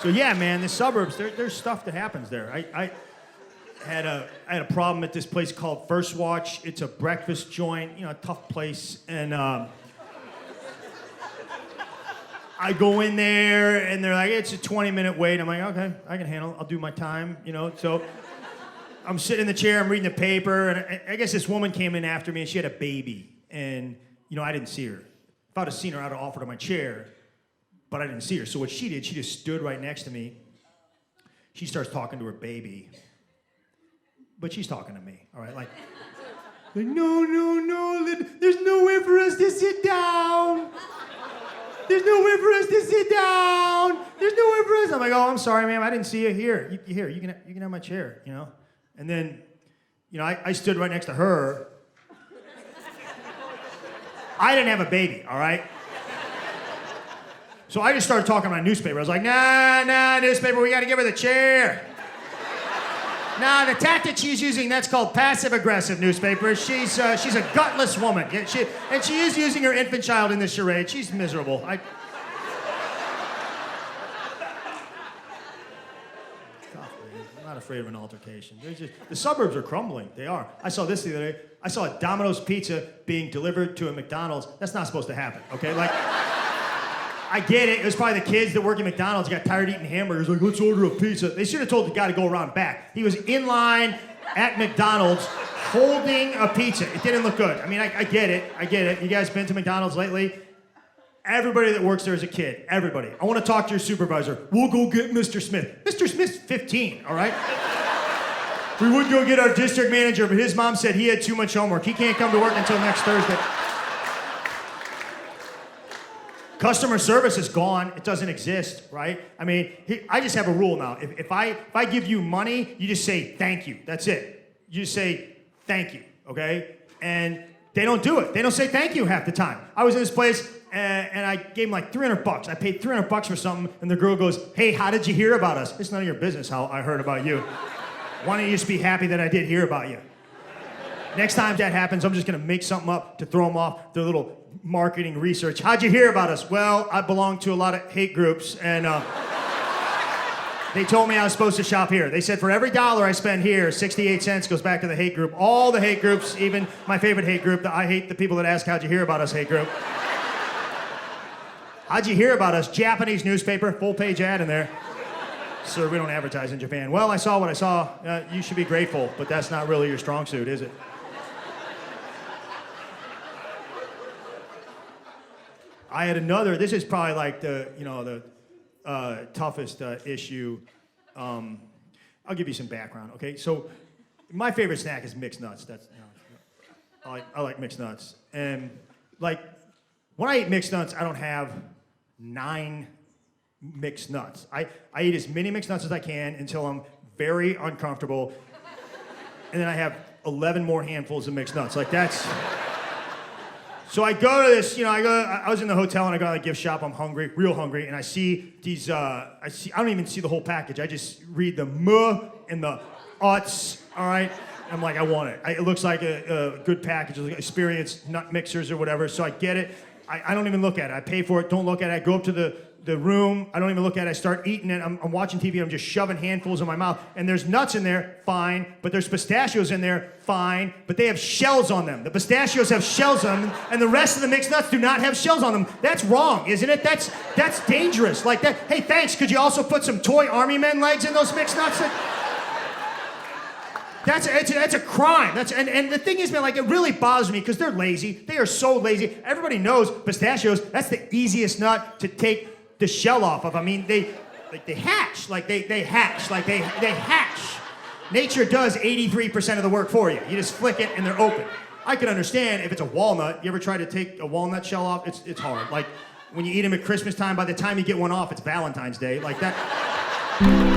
So yeah, man, the suburbs, there's stuff that happens there. I had a problem at this place called First Watch. It's a breakfast joint, a tough place. And I go in there and they're like, it's a 20-minute wait. I'm like, okay, I can handle it. I'll do my time, So I'm sitting in the chair, I'm reading the paper, and I guess this woman came in after me and she had a baby. And, I didn't see her. If I'd have seen her, I'd have offered her my chair. But I didn't see her. So what she did, she just stood right next to me. She starts talking to her baby. But she's talking to me, all right? Like no, there's nowhere for us to sit down. There's nowhere for us to sit down. There's nowhere for us. I'm like, oh, I'm sorry, ma'am, I didn't see you. Here, you can have my chair, And then, I stood right next to her. I didn't have a baby, all right? So I just started talking about newspaper. I was like, nah, newspaper, we got to give her the chair. Nah, the tactic she's using, that's called passive-aggressive newspaper. She's a gutless woman. And she is using her infant child in this charade. She's miserable. I'm not afraid of an altercation. The suburbs are crumbling. They are. I saw this the other day. I saw a Domino's pizza being delivered to a McDonald's. That's not supposed to happen, okay? I get it. It was probably the kids that work at McDonald's got tired eating hamburgers. Like, let's order a pizza. They should have told the guy to go around back. He was in line at McDonald's holding a pizza. It didn't look good. I mean, I get it. You guys been to McDonald's lately? Everybody that works there is a kid. Everybody. I want to talk to your supervisor. We'll go get Mr. Smith. Mr. Smith's 15, all right? We would go get our district manager, but his mom said he had too much homework. He can't come to work until next Thursday. Customer service is gone. It doesn't exist, right? I mean, I just have a rule now. If I give you money, you just say thank you. That's it. You just say thank you, okay? And they don't do it. They don't say thank you half the time. I was in this place and I gave them like $300. I paid $300 for something, and the girl goes, hey, how did you hear about us? It's none of your business how I heard about you. Why don't you just be happy that I did hear about you? Next time that happens, I'm just gonna make something up to throw them off their little marketing research. How'd you hear about us? Well, I belong to a lot of hate groups, and they told me I was supposed to shop here. They said for every $1 I spend here, 68 cents goes back to the hate group. All the hate groups, even my favorite hate group, the I hate the people that ask how'd you hear about us hate group. How'd you hear about us? Japanese newspaper, full-page ad in there. Sir, we don't advertise in Japan. Well, I saw what I saw. You should be grateful, but that's not really your strong suit, is it? I had another, this is probably like the toughest issue. I'll give you some background, okay? So my favorite snack is mixed nuts. I like mixed nuts. And like, when I eat mixed nuts, I don't have 9 mixed nuts. I eat as many mixed nuts as I can until I'm very uncomfortable. And then I have 11 more handfuls of mixed nuts. Like that's... So I go to this, I was in the hotel and I go to the gift shop. I'm hungry, real hungry, and I see these. I don't even see the whole package. I just read the M and the UTS. All right, and I'm like, I want it. It looks like a good package, like Experience nut mixers or whatever. So I get it. I don't even look at it. I pay for it. Don't look at it. I go up to the room. I don't even look at it. I start eating it. I'm watching TV. I'm just shoving handfuls in my mouth. And there's nuts in there, fine. But there's pistachios in there, fine. But they have shells on them. The pistachios have shells on them, and the rest of the mixed nuts do not have shells on them. That's wrong, isn't it? That's dangerous. Like that. Hey, thanks. Could you also put some toy army men legs in those mixed nuts? That's a crime. And the thing is, man, like it really bothers me because they're lazy. They are so lazy. Everybody knows pistachios. That's the easiest nut to take the shell off of. I mean, they hatch. They hatch. Nature does 83% of the work for you. You just flick it and they're open. I can understand if it's a walnut. You ever try to take a walnut shell off? It's hard. Like when you eat them at Christmas time, by the time you get one off, it's Valentine's Day. Like that.